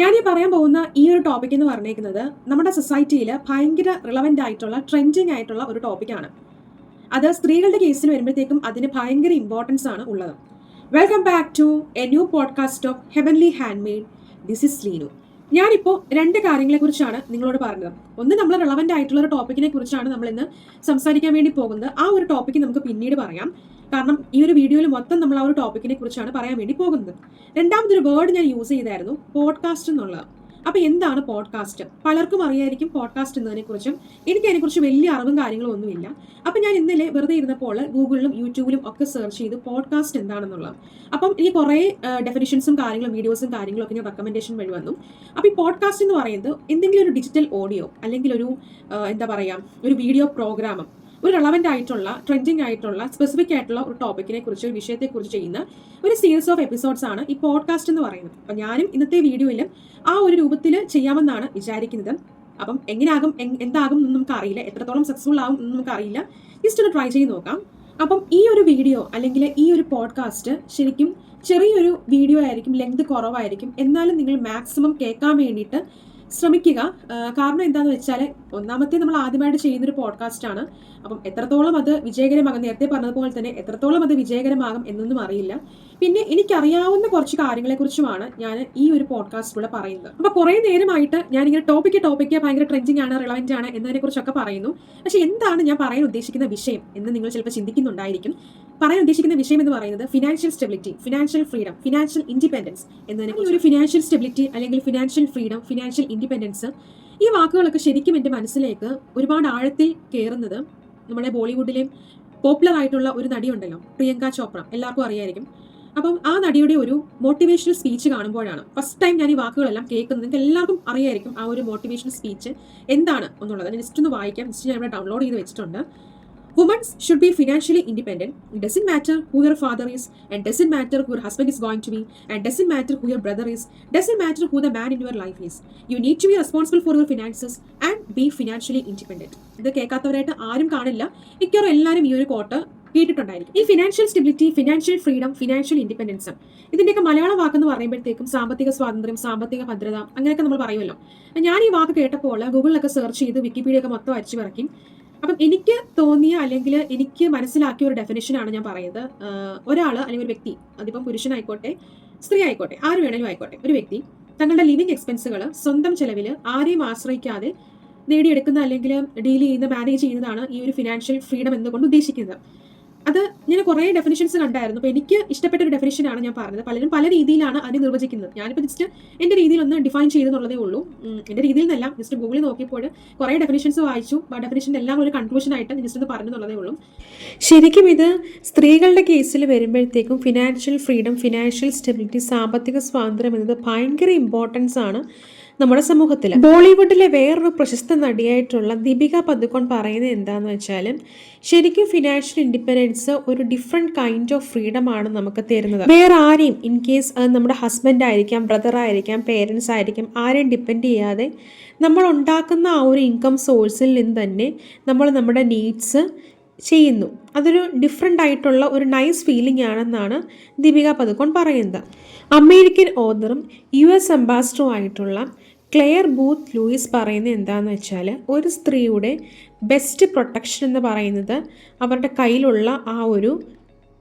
ഞാൻ ഈ പറയാൻ പോകുന്ന ഈ ഒരു ടോപ്പിക് എന്ന് പറഞ്ഞേക്കുന്നത് നമ്മുടെ സൊസൈറ്റിയിൽ ഭയങ്കര റിലവൻ്റ് ആയിട്ടുള്ള ട്രെൻഡിങ് ആയിട്ടുള്ള ഒരു ടോപ്പിക്കാണ്. അത് സ്ത്രീകളുടെ കേസിൽ വരുമ്പോഴത്തേക്കും അതിന് ഭയങ്കര ഇമ്പോർട്ടൻസ് ആണ് ഉള്ളത്. Welcome back to a new podcast of heavenly handmade. This is Leenu. ഞാനിപ്പോൾ രണ്ട് കാര്യങ്ങളെക്കുറിച്ചാണ് നിങ്ങളോട് പറഞ്ഞത്. ഒന്ന്, നമ്മൾ റിലവൻ്റ് ആയിട്ടുള്ള ഒരു ടോപ്പിക്കിനെ കുറിച്ചാണ് നമ്മൾ ഇന്ന് സംസാരിക്കാൻ വേണ്ടി പോകുന്നത്. ആ ഒരു ടോപ്പിക്ക് നമുക്ക് പിന്നീട് പറയാം, കാരണം ഈ ഒരു വീഡിയോയിൽ മൊത്തം നമ്മൾ ആ ഒരു ടോപ്പിക്കിനെ കുറിച്ചാണ് പറയാൻ വേണ്ടി പോകുന്നത്. രണ്ടാമതൊരു വേർഡ് ഞാൻ യൂസ് ചെയ്തായിരുന്നു, പോഡ്കാസ്റ്റ് എന്നുള്ളത്. അപ്പോൾ എന്താണ് പോഡ്കാസ്റ്റ്? പലർക്കും അറിയായിരിക്കും പോഡ്കാസ്റ്റ് എന്നതിനെക്കുറിച്ചും. എനിക്ക് അതിനെക്കുറിച്ച് വലിയ അറിവും കാര്യങ്ങളും ഒന്നുമില്ല. അപ്പോൾ ഞാൻ ഇന്നലെ വെറുതെ ഇരുന്നപ്പോൾ ഗൂഗിളിലും യൂട്യൂബിലും ഒക്കെ സെർച്ച് ചെയ്ത് പോഡ്കാസ്റ്റ് എന്താണെന്നുള്ളത്. അപ്പം എനിക്ക് കുറേ ഡെഫിനിഷൻസും കാര്യങ്ങളും വീഡിയോസും കാര്യങ്ങളും ഒക്കെ ഞാൻ റെക്കമെൻഡേഷൻ വഴി വന്നു. അപ്പോൾ ഈ പോഡ്കാസ്റ്റ് എന്ന് പറയുന്നത് എന്തെങ്കിലും ഒരു ഡിജിറ്റൽ ഓഡിയോ അല്ലെങ്കിൽ ഒരു എന്താ പറയുക, ഒരു വീഡിയോ പ്രോഗ്രാമും ഒരു റെലവൻ്റ് ആയിട്ടുള്ള ട്രെൻഡിങ് ആയിട്ടുള്ള സ്പെസിഫിക് ആയിട്ടുള്ള ഒരു ടോപ്പിക്കിനെ കുറിച്ച്, ഒരു വിഷയത്തെക്കുറിച്ച് ചെയ്യുന്ന ഒരു സീരീസ് ഓഫ് എപ്പിസോഡ്സ് ആണ് ഈ പോഡ്കാസ്റ്റ് എന്ന് പറയുന്നത്. അപ്പം ഞാനും ഇന്നത്തെ വീഡിയോയിൽ ആ ഒരു രൂപത്തിൽ ചെയ്യാമെന്നാണ് വിചാരിക്കുന്നത്. അപ്പം എങ്ങനെയാകും, എന്താകും എന്ന് നമുക്ക് അറിയില്ല, എത്രത്തോളം സക്സസ്ഫുൾ ആകും എന്ന് നമുക്ക് അറിയില്ല. ജസ്റ്റ് ഒന്ന് ട്രൈ ചെയ്ത് നോക്കാം. അപ്പം ഈ ഒരു വീഡിയോ അല്ലെങ്കിൽ ഈ ഒരു പോഡ്കാസ്റ്റ് ശരിക്കും ചെറിയൊരു വീഡിയോ ആയിരിക്കും, ലെങ്ത് കുറവായിരിക്കും. എന്നാലും നിങ്ങൾ മാക്സിമം കേൾക്കാൻ വേണ്ടിയിട്ട് ശ്രമിക്കുക. കാരണം എന്താണെന്ന് വെച്ചാൽ, ഒന്നാമത്തെ നമ്മൾ ആദ്യമായിട്ട് ചെയ്യുന്നൊരു പോഡ്കാസ്റ്റ് ആണ്. അപ്പം എത്രത്തോളം അത് വിജയകരമാകും, നേരത്തെ പറഞ്ഞതുപോലെ തന്നെ എത്രത്തോളം അത് വിജയകരമാകും എന്നൊന്നും അറിയില്ല. പിന്നെ എനിക്കറിയാവുന്ന കുറച്ച് കാര്യങ്ങളെക്കുറിച്ചുമാണ് ഞാൻ ഈ ഒരു പോഡ്കാസ്റ്റിലൂടെ പറയുന്നത്. അപ്പോൾ കുറേ നേരമായിട്ട് ഞാനിങ്ങനെ ടോപ്പിക്ക് ഭയങ്കര ട്രെൻഡിങ് ആണ്, റിലവൻ്റ് ആണ് എന്നതിനെക്കുറിച്ചൊക്കെ പറയുന്നു. പക്ഷേ എന്താണ് ഞാൻ പറയാൻ ഉദ്ദേശിക്കുന്ന വിഷയം എന്ന് നിങ്ങൾ ചിലപ്പോൾ ചിന്തിക്കുന്നുണ്ടായിരിക്കും. പറയാൻ ഉദ്ദേശിക്കുന്ന വിഷയം എന്ന് പറയുന്നത് financial stability, financial freedom, financial independence എന്നതിനെ. ഒരു ഫിനാൻഷ്യൽ സ്റ്റെബിലിറ്റി അല്ലെങ്കിൽ ഫിനാൻഷ്യൽ ഫ്രീഡം, ഫിനാൻഷ്യൽ ഇൻഡിപെൻഡൻസ്, ഈ വാക്കുകളൊക്കെ ശരിക്കും എൻ്റെ മനസ്സിലേക്ക് ഒരുപാട് ആഴത്തിൽ കയറുന്നത് നമ്മുടെ ബോളിവുഡിലെയും പോപ്പുലർ ആയിട്ടുള്ള ഒരു നടിയുണ്ടല്ലോ, പ്രിയങ്ക ചോപ്ര, എല്ലാവർക്കും അറിയായിരിക്കും. അപ്പം ആ നടിയുടെ ഒരു മോട്ടിവേഷണൽ സ്പീച്ച് കാണുമ്പോഴാണ് ഫസ്റ്റ് ടൈം ഞാൻ ഈ വാക്കുകളെല്ലാം കേൾക്കുന്നത്. നിങ്ങൾക്ക് എല്ലാവർക്കും അറിയായിരിക്കും ആ ഒരു മോട്ടിവേഷണൽ സ്പീച്ച് എന്താണ് എന്നുള്ളത്. ഞാൻ ജസ്റ്റ് ഒന്ന് വായിക്കാം. ജസ്റ്റ് ഞാൻ ഇവിടെ ഡൗൺലോഡ് ചെയ്ത് വെച്ചിട്ടുണ്ട്. Women should be financially independent. It doesn't matter who your father is, and doesn't matter who your husband is going to be, and doesn't matter who your brother is, doesn't matter who the man in your life is. You need to be responsible for your finances and be financially independent. ഇത് കേൾക്കാത്തവരായിട്ട് ആരും കാണില്ല, മിക്കവാറും എല്ലാവരും ഈ ഒരു coat കേട്ടിട്ടുണ്ടായിരിക്കും. ഈ financial stability, financial freedom, financial independence, ഇതിൻ്റെയൊക്കെ മലയാള വാക്കെന്ന് പറയുമ്പോഴത്തേക്കും സാമ്പത്തിക സ്വാതന്ത്ര്യം, സാമ്പത്തിക ഭദ്രത, അങ്ങനെയൊക്കെ നമ്മൾ പറയുമല്ലോ. ഞാൻ ഈ വാക്ക് കേട്ടപ്പോൾ ഗൂഗിളിലൊക്കെ സെർച്ച് ചെയ്ത് വിക്കിപീഡിയ ഒക്കെ മൊത്തം അരിച്ചു പറക്കി. അപ്പം എനിക്ക് തോന്നിയ അല്ലെങ്കിൽ എനിക്ക് മനസ്സിലാക്കിയ ഒരു ഡെഫിനേഷനാണ് ഞാൻ പറയുന്നത്. ഒരാൾ അല്ലെങ്കിൽ ഒരു വ്യക്തി, അതിപ്പം പുരുഷനായിക്കോട്ടെ സ്ത്രീ ആയിക്കോട്ടെ ആര് വേണമെങ്കിലും ആയിക്കോട്ടെ, ഒരു വ്യക്തി തങ്ങളുടെ ലിവിങ് എക്സ്പെൻസുകൾ സ്വന്തം ചെലവിൽ ആരെയും ആശ്രയിക്കാതെ നേടിയെടുക്കുന്ന അല്ലെങ്കിൽ ഡീൽ ചെയ്യുന്ന, മാനേജ് ചെയ്യുന്നതാണ് ഈ ഒരു ഫിനാൻഷ്യൽ ഫ്രീഡം എന്നുകൊണ്ട് ഉദ്ദേശിക്കുന്നത്. അത് ഞാൻ കുറേ ഡെഫിനിഷൻസ് കണ്ടായിരുന്നു. അപ്പോൾ എനിക്ക് ഇഷ്ടപ്പെട്ട ഒരു ഡെഫിനിഷനാണ് ഞാൻ പറഞ്ഞത്. പലരും പല രീതിയിലാണ് അതിനെ നിർവചിക്കുന്നത്. ഞാനിപ്പോൾ ജസ്റ്റ് എൻ്റെ രീതിയിൽ ഒന്ന് ഡിഫൈൻ ചെയ്തെന്നുള്ളതേ ഉള്ളൂ. എൻ്റെ രീതിയിൽ നിന്നല്ല, ജസ്റ്റ് ഗൂഗിളിൽ നോക്കിയപ്പോൾ കുറേ ഡെഫിനിഷൻസ് വായിച്ചു. ആ ഡെഫിനിഷൻ എല്ലാം ഒരു കൺക്ലൂഷനായിട്ട് ജസ്റ്റ് ഒന്ന് പറഞ്ഞെന്നുള്ളതേ ഉള്ളൂ. ശരിക്കും ഇത് സ്ത്രീകളുടെ കേസിൽ വരുമ്പോഴത്തേക്കും ഫിനാൻഷ്യൽ ഫ്രീഡം, ഫിനാൻഷ്യൽ സ്റ്റെബിലിറ്റി, സാമ്പത്തിക സ്വാതന്ത്ര്യം എന്നത് ഭയങ്കര ഇമ്പോർട്ടൻസ് ആണ് നമ്മുടെ സമൂഹത്തിൽ. ബോളിവുഡിലെ വേറൊരു പ്രശസ്ത നടിയായിട്ടുള്ള ദീപിക പദുക്കോൺ പറയുന്നത് എന്താണെന്ന് വെച്ചാൽ, ശരിക്കും ഫിനാൻഷ്യൽ ഇൻഡിപെൻഡൻസ് ഒരു ഡിഫറെൻറ്റ് കൈൻഡ് ഓഫ് ഫ്രീഡം ആണ് നമുക്ക് തരുന്നത്. വേറെ ആരെയും, ഇൻ കേസ് അത് നമ്മുടെ ഹസ്ബൻഡ് ആയിരിക്കാം, ബ്രദർ ആയിരിക്കാം, പേരൻസ് ആയിരിക്കാം, ആരെയും ഡിപ്പെൻഡ് ചെയ്യാതെ നമ്മൾ ഉണ്ടാക്കുന്ന ആ ഒരു ഇൻകം സോഴ്സിൽ നിന്ന് തന്നെ നമ്മൾ നമ്മുടെ നീഡ്സ് ചെയ്യുന്നു. അതൊരു ഡിഫറെൻ്റ് ആയിട്ടുള്ള ഒരു നൈസ് ഫീലിംഗ് ആണെന്നാണ് ദീപിക പദുക്കോൺ പറയുന്നത്. അമേരിക്കൻ ഓതറും US അംബാസഡറും ആയിട്ടുള്ള ക്ലെയർ ബൂത്ത് ലൂയിസ് പറയുന്നത് എന്താണെന്ന് വെച്ചാൽ, ഒരു സ്ത്രീയുടെ ബെസ്റ്റ് പ്രൊട്ടക്ഷൻ എന്ന് പറയുന്നത് അവരുടെ കയ്യിലുള്ള ആ ഒരു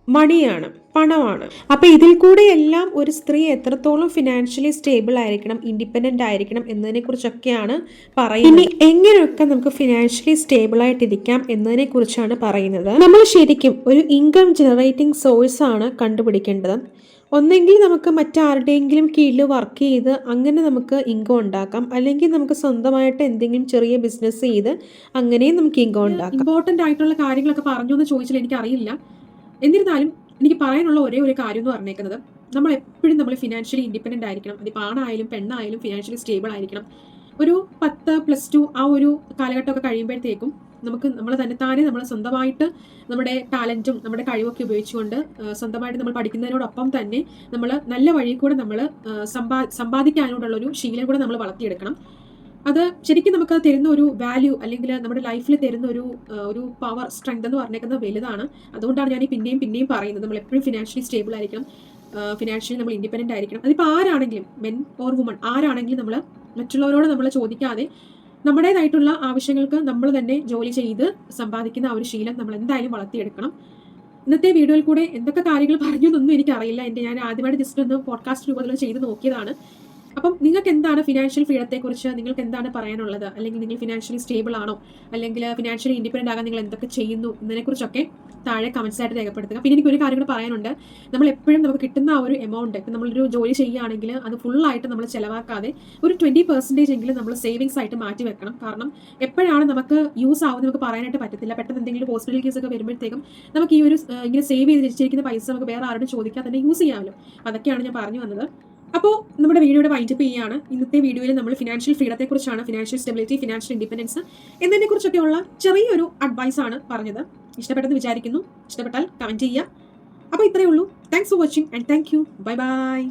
മണിയാണ്, പണമാണ്. അപ്പോൾ ഇതിൽ കൂടെ എല്ലാം ഒരു സ്ത്രീ എത്രത്തോളം ഫിനാൻഷ്യലി സ്റ്റേബിൾ ആയിരിക്കണം, ഇൻഡിപെൻഡൻ്റ് ആയിരിക്കണം എന്നതിനെക്കുറിച്ചൊക്കെയാണ് പറയുന്നത്. ഇനി എങ്ങനെയൊക്കെ നമുക്ക് ഫിനാൻഷ്യലി സ്റ്റേബിൾ ആയിട്ടിരിക്കാം എന്നതിനെക്കുറിച്ചാണ് പറയുന്നത്. നമ്മൾ ശരിക്കും ഒരു ഇൻകം ജനറേറ്റിംഗ് സോഴ്സ് ആണ് കണ്ടുപിടിക്കേണ്ടത്. ഒന്നെങ്കിൽ നമുക്ക് മറ്റാരുടെയെങ്കിലും കീഴിൽ വർക്ക് ചെയ്ത് അങ്ങനെ നമുക്ക് ഇൻകം ഉണ്ടാക്കാം, അല്ലെങ്കിൽ നമുക്ക് സ്വന്തമായിട്ട് എന്തെങ്കിലും ചെറിയ ബിസിനസ് ചെയ്ത് അങ്ങനെയും നമുക്ക് ഇൻകം ഉണ്ടാക്കാം. ഇമ്പോർട്ടൻ്റ് ആയിട്ടുള്ള കാര്യങ്ങളൊക്കെ പറഞ്ഞു എന്ന് ചോദിച്ചാൽ എനിക്കറിയില്ല. എന്നിരുന്നാലും എനിക്ക് പറയാനുള്ള ഒരേ ഒരു കാര്യം എന്ന് പറഞ്ഞേക്കുന്നത്, നമ്മൾ എപ്പോഴും നമ്മൾ ഫിനാൻഷ്യലി ഇൻഡിപെൻഡൻ്റ് ആയിരിക്കണം. അതിപ്പോൾ ആണായാലും പെണ്ണായാലും ഫിനാൻഷ്യലി സ്റ്റേബിൾ ആയിരിക്കണം. ഒരു 10+2 ആ ഒരു കാലഘട്ടമൊക്കെ കഴിയുമ്പോഴത്തേക്കും നമ്മൾ തന്നെത്താനെ നമ്മൾ സ്വന്തമായിട്ട് നമ്മുടെ ടാലൻറ്റും നമ്മുടെ കഴിവൊക്കെ ഉപയോഗിച്ചുകൊണ്ട് സ്വന്തമായിട്ട് നമ്മൾ പഠിക്കുന്നതിനോടൊപ്പം തന്നെ നമ്മൾ നല്ല വഴി കൂടെ നമ്മൾ സമ്പാദിക്കാനോടുള്ളൊരു ശീലം കൂടെ നമ്മൾ വളർത്തിയെടുക്കണം. അത് ശരിക്കും നമുക്ക് തരുന്ന ഒരു വാല്യൂ അല്ലെങ്കിൽ നമ്മുടെ ലൈഫിൽ തരുന്ന ഒരു പവർ, സ്ട്രെങ്ത് എന്ന് പറഞ്ഞേക്കുന്നത് വലുതാണ്. അതുകൊണ്ടാണ് ഞാൻ പിന്നെയും പറയുന്നത്, നമ്മൾ എപ്പോഴും ഫിനാൻഷ്യലി സ്റ്റേബിൾ ആയിരിക്കണം. ഫിനാൻഷ്യലി നമ്മൾ ഇൻഡിപെൻഡൻ്റ് ആയിരിക്കണം. അതിപ്പോൾ ആരാണെങ്കിലും, മെൻ ഓർ വുമൺ ആരാണെങ്കിലും നമ്മൾ മറ്റുള്ളവരോട് നമ്മൾ ചോദിക്കാതെ നമ്മുടേതായിട്ടുള്ള ആവശ്യങ്ങൾക്ക് നമ്മൾ തന്നെ ജോലി ചെയ്ത് സമ്പാദിക്കുന്ന ആ ഒരു ശീലം നമ്മൾ എന്തായാലും വളർത്തിയെടുക്കണം. ഇന്നത്തെ വീഡിയോയിൽ കൂടെ എന്തൊക്കെ കാര്യങ്ങൾ പറഞ്ഞു എന്നൊന്നും എനിക്കറിയില്ല. ഞാൻ ആദ്യമായിട്ട് ജസ്റ്റ് ഒന്ന് പോഡ്കാസ്റ്റ് രൂപത്തിൽ ചെയ്ത് നോക്കിയതാണ്. അപ്പം നിങ്ങൾക്ക് എന്താണ് ഫിനാൻഷ്യൽ ഫ്രീഡത്തെക്കുറിച്ച് നിങ്ങൾക്ക് എന്താണ് പറയാനുള്ളത്? അല്ലെങ്കിൽ നിങ്ങൾ ഫിനാൻഷ്യലി സ്റ്റേബിൾ ആണോ, അല്ലെങ്കിൽ ഫിനാൻഷ്യലി ഇൻഡിപെൻഡൻ്റ് ആകാൻ നിങ്ങൾ എന്തൊക്കെ ചെയ്യുന്നു എന്നതിനെക്കുറിച്ചൊക്കെ താഴെ കമൻസ് ആയിട്ട് രേഖപ്പെടുത്തുക. പിന്നെ എനിക്കൊരു കാര്യം കൂടെ പറയാനുണ്ട്. നമ്മൾ എപ്പോഴും നമുക്ക് കിട്ടുന്ന ആ ഒരു എമൗണ്ട്, ഇപ്പം നമ്മളൊരു ജോലി ചെയ്യുകയാണെങ്കിൽ അത് ഫുള്ളായിട്ട് നമ്മൾ ചിലവാക്കാതെ ഒരു 20% എങ്കിലും നമ്മൾ സേവിങ്സ് ആയിട്ട് മാറ്റി വെക്കണം. കാരണം എപ്പോഴാണ് നമുക്ക് യൂസ് ആവുന്നത് നമുക്ക് പറയാനായിട്ട് പറ്റത്തില്ല. പെട്ടെന്ന് എന്തെങ്കിലും ഹോസ്പിറ്റൽ കേസൊക്കെ വരുമ്പോഴത്തേക്കും നമുക്ക് ഈ ഒരു ഇങ്ങനെ സേവ് ചെയ്ത് വെച്ചിരിക്കുന്ന പൈസ നമുക്ക് വേറെ ആരോടും ചോദിക്കാൻ തന്നെ യൂസ് ചെയ്യാമല്ലോ. അതൊക്കെയാണ് ഞാൻ പറഞ്ഞു വന്നത്. അപ്പോൾ നമ്മുടെ വീഡിയോയുടെ വൈൻഡപ്പ് ചെയ്യുകയാണ്. ഇന്നത്തെ വീഡിയോയിൽ നമ്മൾ ഫിനാൻഷ്യൽ ഫ്രീഡത്തെക്കുറിച്ചാണ്, ഫിനാൻഷ്യൽ സ്റ്റെബിലിറ്റി, ഫിനാൻഷ്യൽ ഇൻഡിപെൻഡൻസ് എന്നതിനെക്കുറിച്ചൊക്കെയുള്ള ചെറിയൊരു അഡ്വൈസ് ആണ് പറഞ്ഞത്. ഇഷ്ടപ്പെട്ടെന്ന് വിചാരിക്കുന്നു. ഇഷ്ടപ്പെട്ടാൽ കമൻറ്റ് ചെയ്യുക. അപ്പോൾ ഇത്രയേ ഉള്ളൂ. Thanks for watching and thank you. Bye bye.